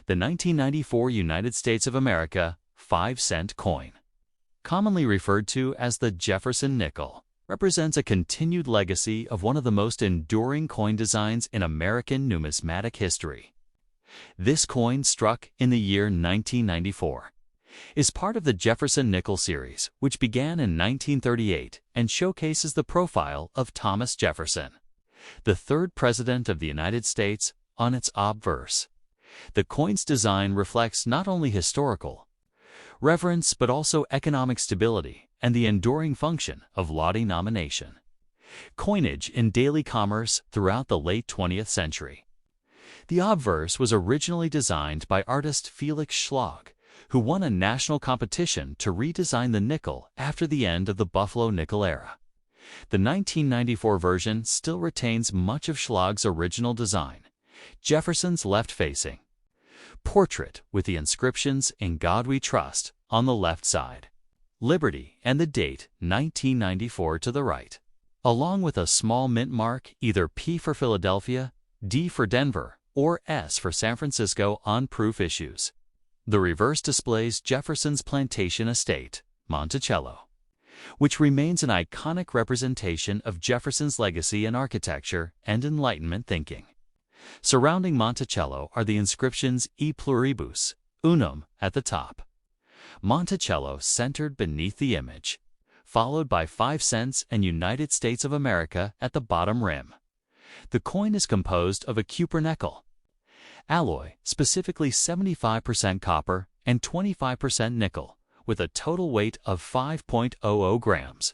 The 1994 United States of America 5-cent coin, commonly referred to as the Jefferson nickel, represents a continued legacy of one of the most enduring coin designs in American numismatic history. This coin, struck in the year 1994, is part of the Jefferson nickel series, which began in 1938 and showcases the profile of Thomas Jefferson, the third President of the United States, on its obverse. The coin's design reflects not only historical reverence but also economic stability and the enduring function of law denomination. Coinage in daily commerce throughout the late 20th century. The obverse was originally designed by artist Felix Schlag, who won a national competition to redesign the nickel after the end of the Buffalo nickel era. The 1994 version still retains much of Schlag's original design, Jefferson's left-facing portrait with the inscriptions "In God We Trust" on the left side, Liberty and the date 1994 to the right, along with a small mint mark, either P for Philadelphia, D for Denver, or S for San Francisco on proof issues. The reverse displays Jefferson's plantation estate, Monticello, which remains an iconic representation of Jefferson's legacy in architecture and Enlightenment thinking. Surrounding Monticello are the inscriptions E pluribus unum at the top, Monticello centered beneath the image, followed by 5 cents and United States of America at the bottom rim. The coin is composed of a cupronickel alloy, specifically 75% copper and 25% nickel, with a total weight of 5.00 grams,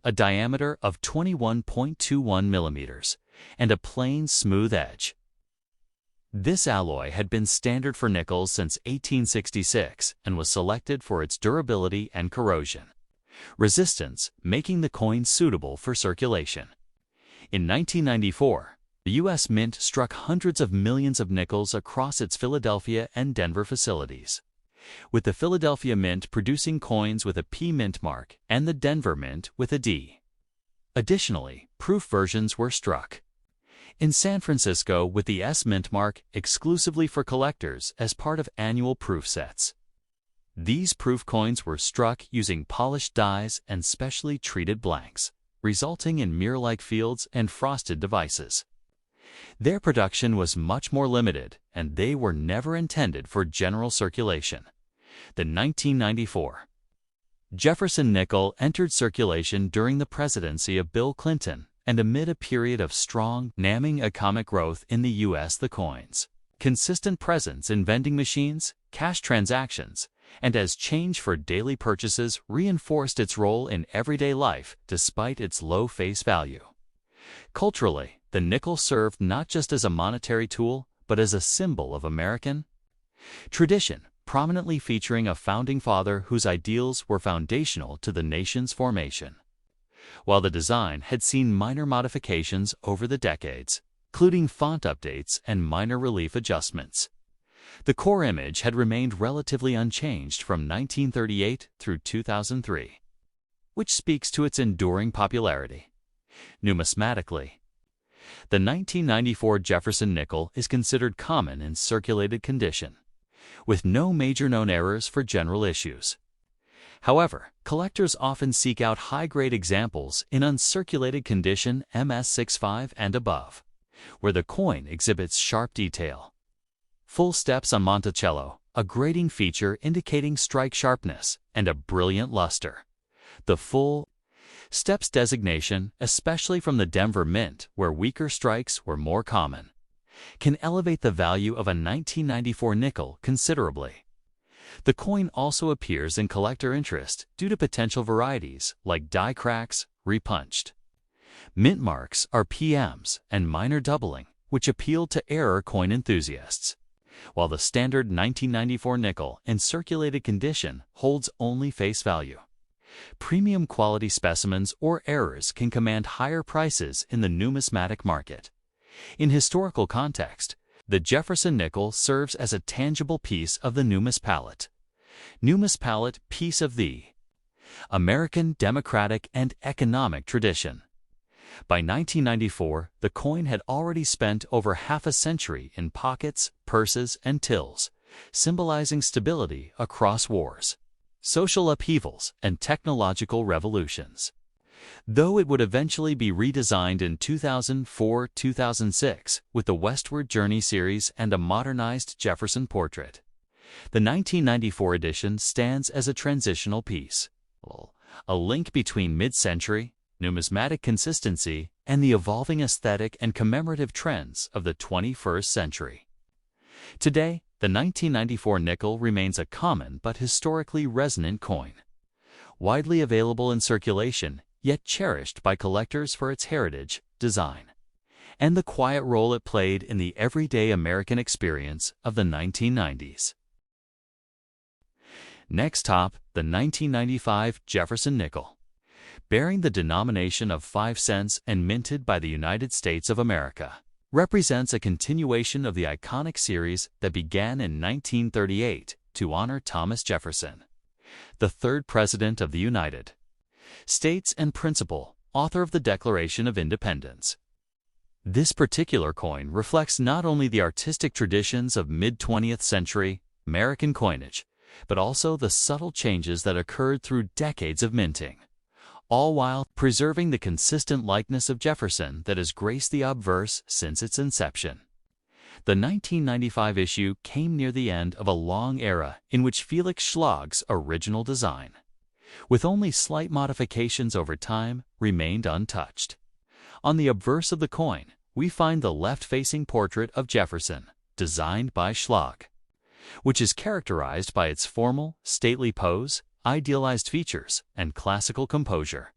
a diameter of 21.21 millimeters, and a plain, smooth edge. This alloy had been standard for nickels since 1866 and was selected for its durability and corrosion resistance, making the coin suitable for circulation. In 1994, the U.S. Mint struck hundreds of millions of nickels across its Philadelphia and Denver facilities, with the Philadelphia Mint producing coins with a P mint mark and the Denver Mint with a D. Additionally, proof versions were struck in San Francisco with the S mint mark exclusively for collectors as part of annual proof sets. These proof coins were struck using polished dies and specially treated blanks, resulting in mirror-like fields and frosted devices. Their production was much more limited, and they were never intended for general circulation. The 1994 Jefferson nickel entered circulation during the presidency of Bill Clinton, and amid a period of strong, damning economic growth in the U.S., the coin's consistent presence in vending machines, cash transactions, and as change for daily purchases reinforced its role in everyday life despite its low face value. Culturally, the nickel served not just as a monetary tool, but as a symbol of American tradition, prominently featuring a founding father whose ideals were foundational to the nation's formation. While the design had seen minor modifications over the decades, including font updates and minor relief adjustments, the core image had remained relatively unchanged from 1938 through 2003, which speaks to its enduring popularity. Numismatically, the 1994 Jefferson nickel is considered common in circulated condition, with no major known errors for general issues. However, collectors often seek out high-grade examples in uncirculated condition MS65 and above, where the coin exhibits sharp detail. Full steps on Monticello, a grading feature indicating strike sharpness, and a brilliant luster. The full steps designation, especially from the Denver Mint, where weaker strikes were more common, can elevate the value of a 1994 nickel considerably. The coin also appears in collector interest due to potential varieties like die cracks, repunched mint marks are PMs, and minor doubling, which appeal to error coin enthusiasts, while the standard 1994 nickel in circulated condition holds only face value. Premium quality specimens or errors can command higher prices in the numismatic market. In historical context, the Jefferson nickel serves as a tangible piece of the numismatic piece of the American democratic and economic tradition. By 1994, the coin had already spent over half a century in pockets, purses, and tills, symbolizing stability across wars, social upheavals, and technological revolutions. Though it would eventually be redesigned in 2004-2006 with the Westward Journey series and a modernized Jefferson portrait, the 1994 edition stands as a transitional piece, a link between mid-century, numismatic consistency, and the evolving aesthetic and commemorative trends of the 21st century. Today, the 1994 nickel remains a common but historically resonant coin, widely available in circulation, yet cherished by collectors for its heritage, design, and the quiet role it played in the everyday American experience of the 1990s. Next top, the 1995 Jefferson nickel. Bearing the denomination of 5 cents and minted by the United States of America, represents a continuation of the iconic series that began in 1938 to honor Thomas Jefferson, the third President of the United States and principal author of the Declaration of Independence. This particular coin reflects not only the artistic traditions of mid-20th century American coinage, but also the subtle changes that occurred through decades of minting, all while preserving the consistent likeness of Jefferson that has graced the obverse since its inception. The 1995 issue came near the end of a long era in which Felix Schlag's original design, with only slight modifications over time, remained untouched. On the obverse of the coin, we find the left-facing portrait of Jefferson, designed by Schlag, which is characterized by its formal, stately pose, idealized features, and classical composure.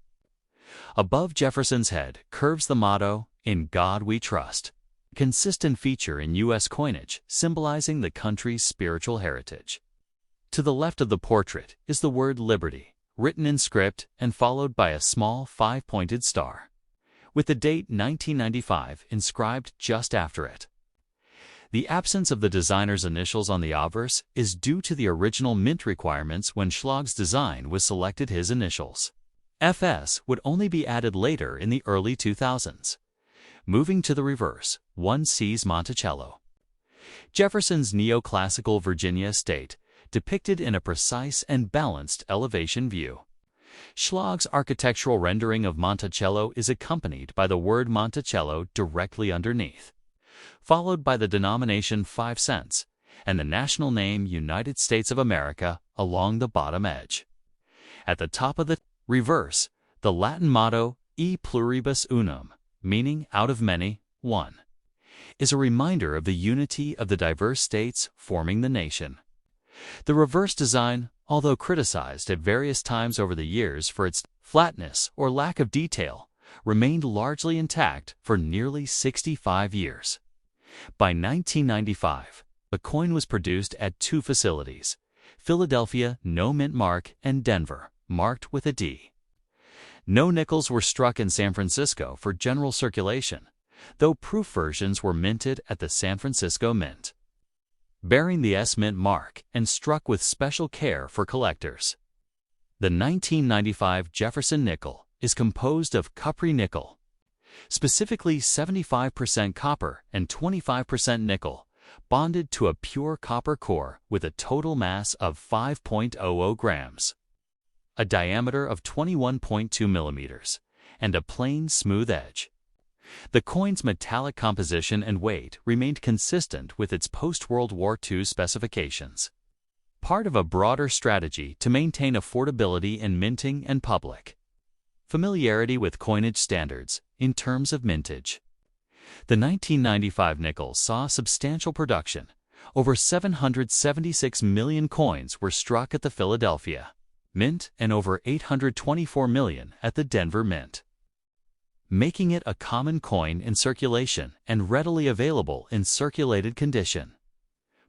Above Jefferson's head curves the motto, "In God We Trust," a consistent feature in U.S. coinage symbolizing the country's spiritual heritage. To the left of the portrait is the word Liberty, written in script and followed by a small 5-pointed star, with the date 1995 inscribed just after it. The absence of the designer's initials on the obverse is due to the original mint requirements when Schlag's design was selected. His initials, FS, would only be added later in the early 2000s. Moving to the reverse, one sees Monticello, Jefferson's neoclassical Virginia estate, depicted in a precise and balanced elevation view. Schlag's architectural rendering of Monticello is accompanied by the word Monticello directly underneath, followed by the denomination 5 cents and the national name United States of America along the bottom edge. At the top of the reverse, the Latin motto E pluribus unum, meaning out of many, one, is a reminder of the unity of the diverse states forming the nation. The reverse design, although criticized at various times over the years for its flatness or lack of detail, remained largely intact for nearly 65 years. By 1995, the coin was produced at 2 facilities, Philadelphia No Mint Mark and Denver, marked with a D. No nickels were struck in San Francisco for general circulation, though proof versions were minted at the San Francisco Mint, bearing the S Mint mark and struck with special care for collectors. The 1995 Jefferson nickel is composed of cupry nickel, specifically 75% copper and 25% nickel, bonded to a pure copper core with a total mass of 5.00 grams, a diameter of 21.2 millimeters, and a plain, smooth edge. The coin's metallic composition and weight remained consistent with its post-World War II specifications, part of a broader strategy to maintain affordability in minting and public familiarity with coinage standards in terms of mintage. The 1995 nickel saw substantial production. Over 776 million coins were struck at the Philadelphia Mint and over 824 million at the Denver Mint, making it a common coin in circulation and readily available in circulated condition.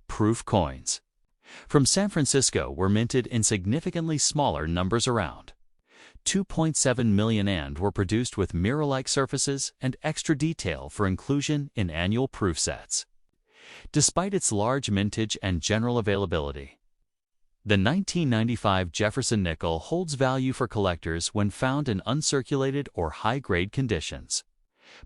Proof coins from San Francisco were minted in significantly smaller numbers, around 2.7 million, and were produced with mirror-like surfaces and extra detail for inclusion in annual proof sets. Despite its large mintage and general availability, The 1995 Jefferson nickel holds value for collectors when found in uncirculated or high-grade conditions,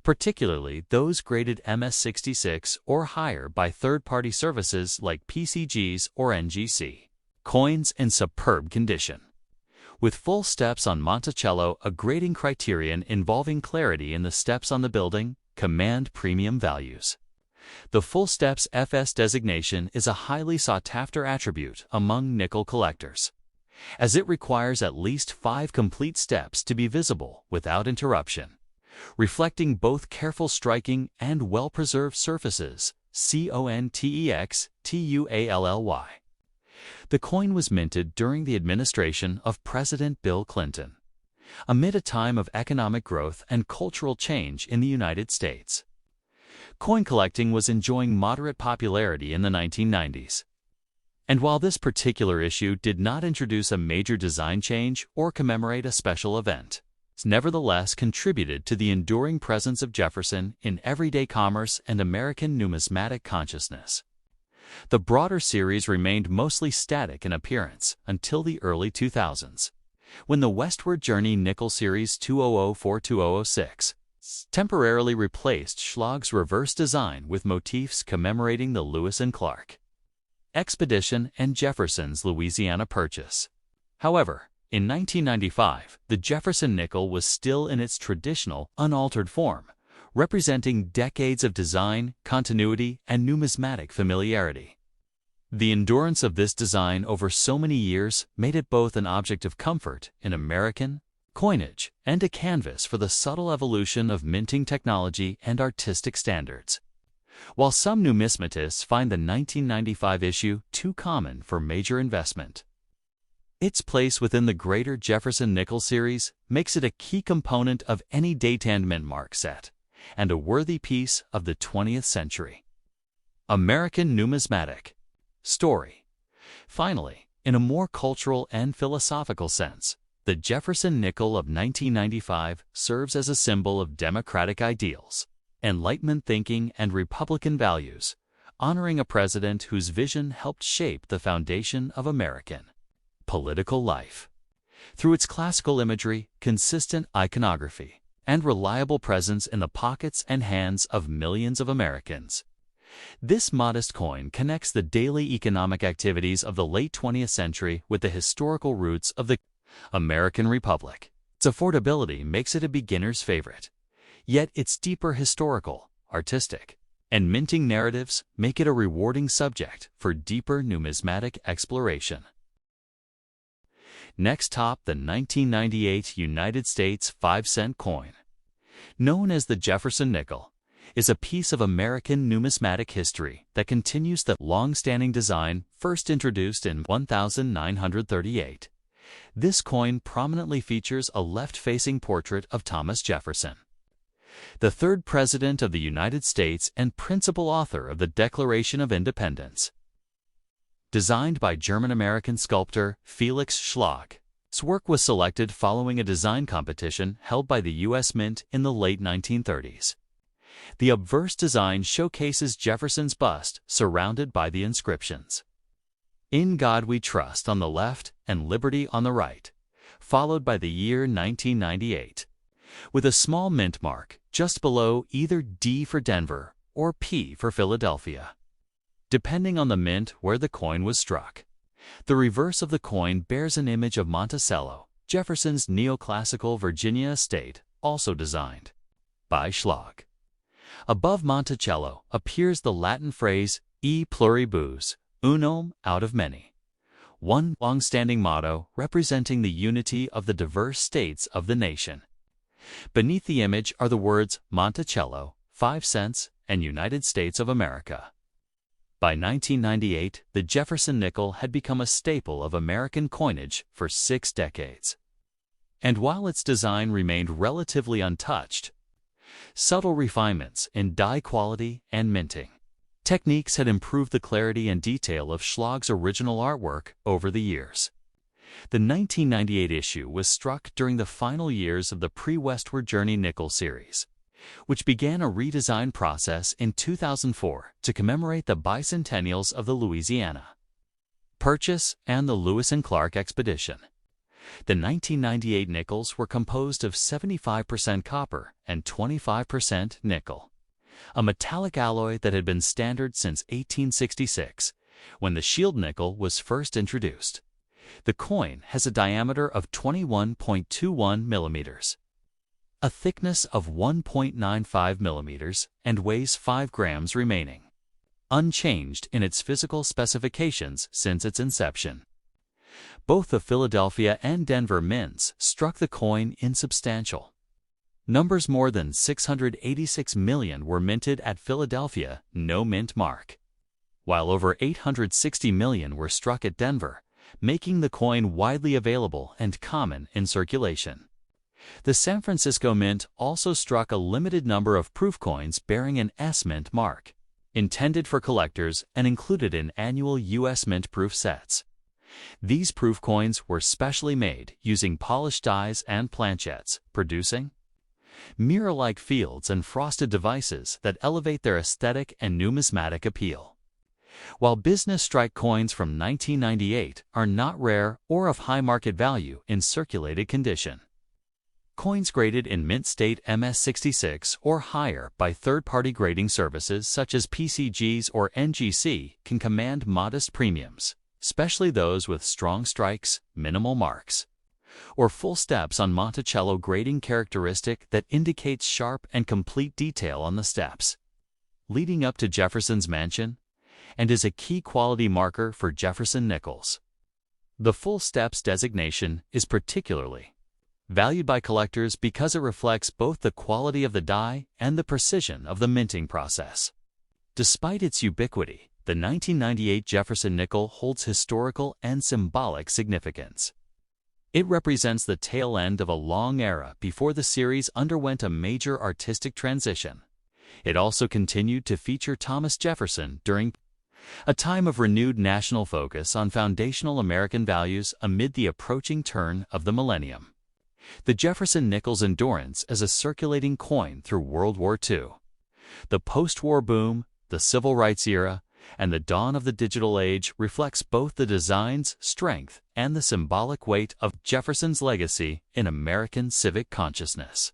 particularly those graded MS66 or higher by third-party services like PCGs or NGC. Coins in superb condition. With full steps on Monticello, a grading criterion involving clarity in the steps on the building, command premium values. The full steps FS designation is a highly sought-after attribute among nickel collectors, as it requires at least 5 complete steps to be visible without interruption, reflecting both careful striking and well-preserved surfaces. CONTEXTUALLY. The coin was minted during the administration of President Bill Clinton, amid a time of economic growth and cultural change in the United States. Coin collecting was enjoying moderate popularity in the 1990s. And while this particular issue did not introduce a major design change or commemorate a special event, it nevertheless contributed to the enduring presence of Jefferson in everyday commerce and American numismatic consciousness. The broader series remained mostly static in appearance until the early 2000s, when the Westward Journey Nickel Series 2004-2006 temporarily replaced Schlag's reverse design with motifs commemorating the Lewis and Clark expedition and Jefferson's Louisiana Purchase. However, in 1995, the Jefferson nickel was still in its traditional, unaltered form, representing decades of design, continuity, and numismatic familiarity. The endurance of this design over so many years made it both an object of comfort in American coinage and a canvas for the subtle evolution of minting technology and artistic standards. While some numismatists find the 1995 issue too common for major investment, its place within the greater Jefferson nickel series makes it a key component of any date-and mint mark set, and a worthy piece of the 20th century. American numismatic story. Finally, in a more cultural and philosophical sense, the Jefferson nickel of 1995 serves as a symbol of democratic ideals, Enlightenment thinking, and Republican values, honoring a president whose vision helped shape the foundation of American political life. Through its classical imagery, consistent iconography, and reliable presence in the pockets and hands of millions of Americans, this modest coin connects the daily economic activities of the late 20th century with the historical roots of the American Republic. Its affordability makes it a beginner's favorite, yet its deeper historical, artistic, and minting narratives make it a rewarding subject for deeper numismatic exploration. Next, top the 1998 United States 5-cent coin. Known as the Jefferson nickel, is a piece of American numismatic history that continues the long-standing design first introduced in 1938. This coin prominently features a left-facing portrait of Thomas Jefferson, the third President of the United States and principal author of the Declaration of Independence. Designed by German-American sculptor Felix Schlag, its work was selected following a design competition held by the U.S. Mint in the late 1930s. The obverse design showcases Jefferson's bust surrounded by the inscriptions, "In God We Trust" on the left and "Liberty" on the right, followed by the year 1998, with a small mint mark just below either D for Denver or P for Philadelphia, depending on the mint where the coin was struck. The reverse of the coin bears an image of Monticello, Jefferson's neoclassical Virginia estate, also designed by Schlag. Above Monticello appears the Latin phrase "E pluribus unum," out of many, one long-standing motto representing the unity of the diverse states of the nation. Beneath the image are the words Monticello, 5 cents, and United States of America. By 1998, the Jefferson nickel had become a staple of American coinage for 6 decades. And while its design remained relatively untouched, subtle refinements in die quality and minting techniques had improved the clarity and detail of Schlag's original artwork over the years. The 1998 issue was struck during the final years of the pre-Westward Journey Nickel series, which began a redesign process in 2004 to commemorate the bicentennials of the Louisiana Purchase and the Lewis and Clark expedition. The 1998 nickels were composed of 75% copper and 25% nickel, a metallic alloy that had been standard since 1866, when the shield nickel was first introduced. The coin has a diameter of 21.21 millimeters, a thickness of 1.95 millimeters, and weighs 5 grams remaining, unchanged in its physical specifications since its inception. Both the Philadelphia and Denver mints struck the coin insubstantial. Numbers more than 686 million were minted at Philadelphia, no mint mark, while over 860 million were struck at Denver, making the coin widely available and common in circulation. The San Francisco Mint also struck a limited number of proof coins bearing an S Mint mark, intended for collectors and included in annual U.S. Mint proof sets. These proof coins were specially made using polished dies and planchettes, producing mirror-like fields and frosted devices that elevate their aesthetic and numismatic appeal. While business strike coins from 1998 are not rare or of high market value in circulated condition, coins graded in mint state MS66 or higher by third-party grading services such as PCGs or NGC can command modest premiums, especially those with strong strikes, minimal marks, or full steps on Monticello grading characteristic that indicates sharp and complete detail on the steps leading up to Jefferson's mansion, and is a key quality marker for Jefferson nickels. The full steps designation is particularly valued by collectors because it reflects both the quality of the die and the precision of the minting process. Despite its ubiquity, the 1998 Jefferson nickel holds historical and symbolic significance. It represents the tail end of a long era before the series underwent a major artistic transition. It also continued to feature Thomas Jefferson during a time of renewed national focus on foundational American values amid the approaching turn of the millennium. The Jefferson nickel's endurance as a circulating coin through World War II, the post-war boom, the civil rights era, and the dawn of the digital age reflects both the design's strength and the symbolic weight of Jefferson's legacy in American civic consciousness.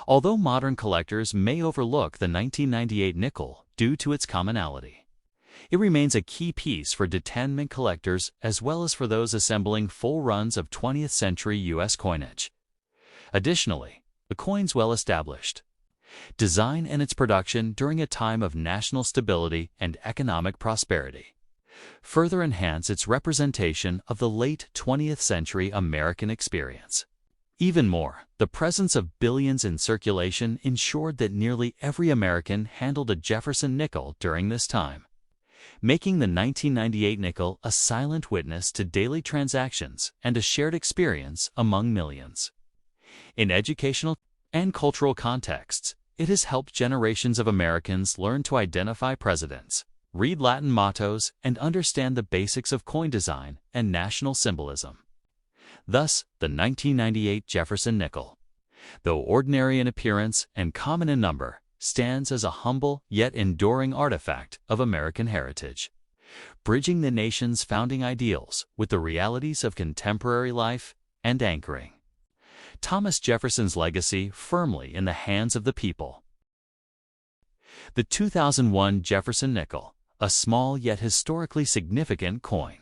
Although modern collectors may overlook the 1998 nickel due to its commonality, it remains a key piece for detachment collectors as well as for those assembling full runs of 20th century U.S. coinage. Additionally, the coin's well-established design and its production during a time of national stability and economic prosperity further enhance its representation of the late 20th century American experience. Even more, the presence of billions in circulation ensured that nearly every American handled a Jefferson nickel during this time, making the 1998 nickel a silent witness to daily transactions and a shared experience among millions. In educational and cultural contexts, it has helped generations of Americans learn to identify presidents, read Latin mottos, and understand the basics of coin design and national symbolism. Thus, the 1998 Jefferson nickel, though ordinary in appearance and common in number, stands as a humble yet enduring artifact of American heritage, bridging the nation's founding ideals with the realities of contemporary life and anchoring Thomas Jefferson's legacy firmly in the hands of the people. The 2001 Jefferson nickel, a small yet historically significant coin,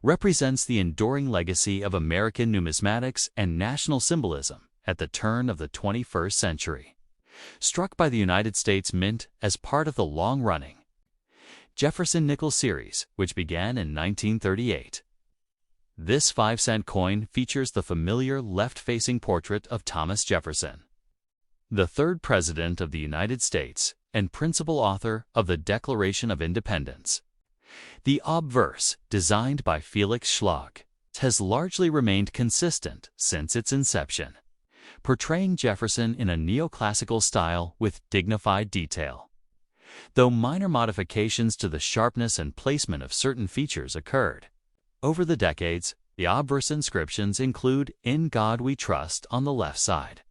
represents the enduring legacy of American numismatics and national symbolism at the turn of the 21st century. Struck by the United States Mint as part of the long-running Jefferson nickel series, which began in 1938. This 5-cent coin features the familiar left-facing portrait of Thomas Jefferson, the third President of the United States and principal author of the Declaration of Independence. The obverse, designed by Felix Schlag, has largely remained consistent since its inception, portraying Jefferson in a neoclassical style with dignified detail. Though minor modifications to the sharpness and placement of certain features occurred over the decades, the obverse inscriptions include "In God We Trust" on the left side,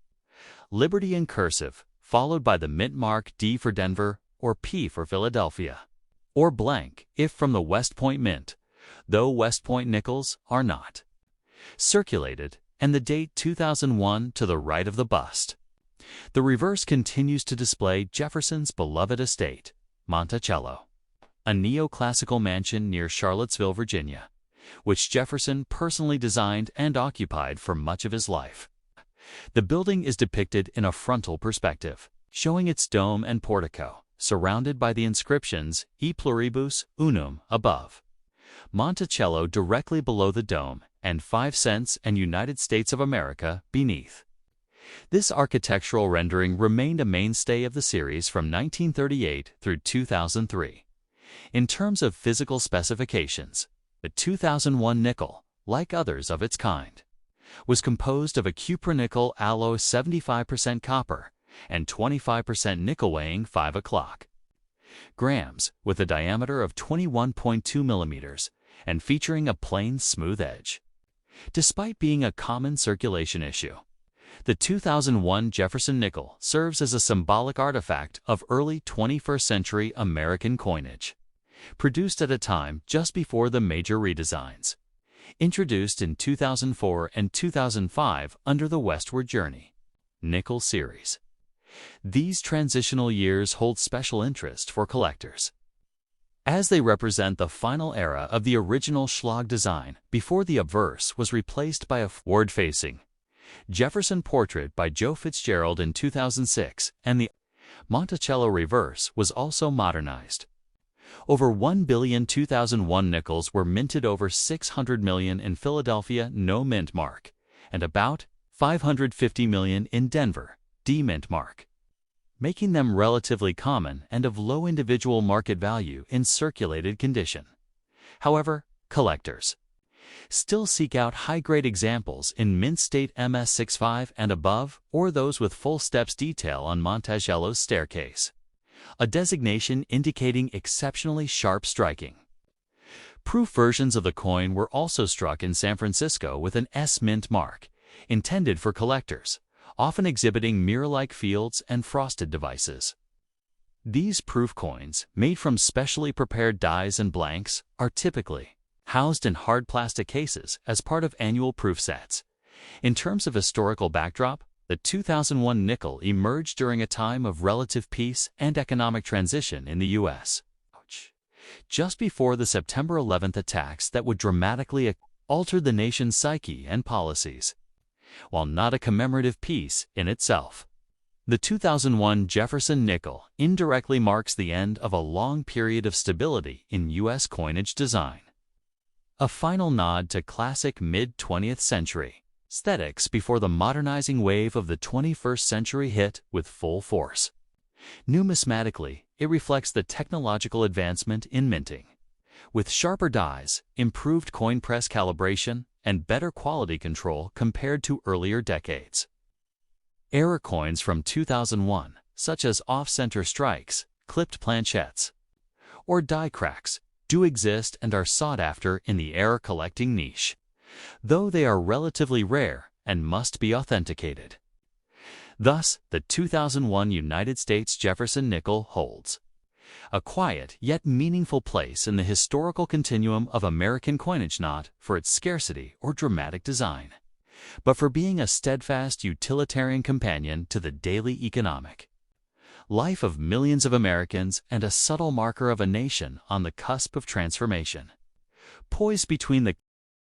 Liberty in cursive, followed by the mint mark D for Denver or P for Philadelphia, or blank if from the West Point Mint, though West Point nickels are not. Circulated, and the date 2001 to the right of the bust. The reverse continues to display Jefferson's beloved estate, Monticello, a neoclassical mansion near Charlottesville, Virginia, which Jefferson personally designed and occupied for much of his life. The building is depicted in a frontal perspective, showing its dome and portico, surrounded by the inscriptions E pluribus unum above, Monticello directly below the dome, and 5 cents and United States of America beneath. This architectural rendering remained a mainstay of the series from 1938 through 2003. In terms of physical specifications, the 2001 nickel, like others of its kind, was composed of a cupronickel alloy 75% copper and 25% nickel weighing 5 o'clock grams, with a diameter of 21.2 millimeters and featuring a plain smooth edge. Despite being a common circulation issue, the 2001 Jefferson nickel serves as a symbolic artifact of early 21st century American coinage, produced at a time just before the major redesigns, introduced in 2004 and 2005 under the Westward Journey nickel series. These transitional years hold special interest for collectors, as they represent the final era of the original Schlag design before the obverse was replaced by a forward-facing Jefferson portrait by Joe Fitzgerald in 2006, and the Monticello reverse was also modernized. Over 1 billion 2001 nickels were minted, over 600 million in Philadelphia no mint mark, and about 550 million in Denver D mint mark, making them relatively common and of low individual market value in circulated condition. However, collectors still seek out high-grade examples in mint state MS65 and above, or those with full steps detail on Monticello's staircase, a designation indicating exceptionally sharp striking. Proof versions of the coin were also struck in San Francisco with an S mint mark, intended for collectors, often exhibiting mirror-like fields and frosted devices. These proof coins, made from specially prepared dies and blanks, are typically housed in hard plastic cases as part of annual proof sets. In terms of historical backdrop, the 2001 nickel emerged during a time of relative peace and economic transition in the U.S., just before the September 11th attacks that would dramatically alter the nation's psyche and policies. While not a commemorative piece in itself, the 2001 Jefferson nickel indirectly marks the end of a long period of stability in U.S. coinage design. A final nod to classic mid-20th century aesthetics before the modernizing wave of the 21st century hit with full force. Numismatically, it reflects the technological advancement in minting, with sharper dies, improved coin press calibration, and better quality control compared to earlier decades. Error coins from 2001, such as off-center strikes, clipped planchettes, or die cracks, do exist and are sought after in the error collecting niche, though they are relatively rare and must be authenticated. Thus, the 2001 United States Jefferson nickel holds a quiet yet meaningful place in the historical continuum of American coinage, not for its scarcity or dramatic design, but for being a steadfast utilitarian companion to the daily economic life of millions of Americans and a subtle marker of a nation on the cusp of transformation, poised between the